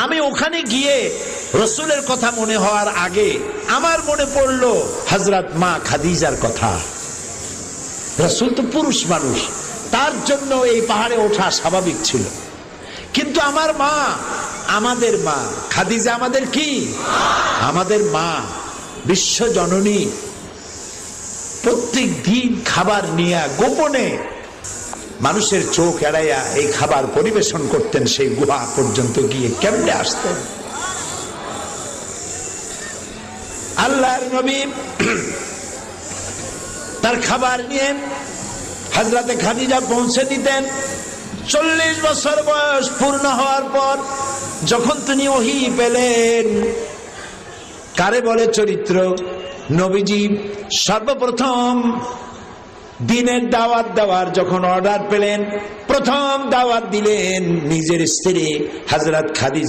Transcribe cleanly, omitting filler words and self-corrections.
আমি ওখানে গিয়ে রসুলের কথা মনে হওয়ার আগে আমার মনে পড়লো হযরত মা খাদিজার কথা। রসুল তো পুরুষ মানুষ, তার জন্য এই পাহাড়ে ওঠা স্বাভাবিক ছিল, কিন্তু আমার মা, আমাদের মা খাদিজা আমাদের কি? আমাদের মা, বিশ্ব জননী, প্রত্যেক দিন খাবার নিয়ে গোপনে মানুষের চোখ এড়াইয়া এই খাবার পরিবেশন করতেন। সেই গুহা পর্যন্ত গিয়ে কেমনে আসতেন? আল্লাহর নবী তার খাবার নিয়ে হযরতে খাদিজা পৌঁছে দিতেন। 40 বছর বয়স পূর্ণ হওয়ার পর যখন তিনি ওহী পেলেন, কারে বলে চরিত্র, নবীজি সর্বপ্রথম দিনের দাওয়াত দেওয়ার যখন অর্ডার পেলেন, প্রথম দাওয়াত দিলেন নিজের স্ত্রী হযরত খাদিজা।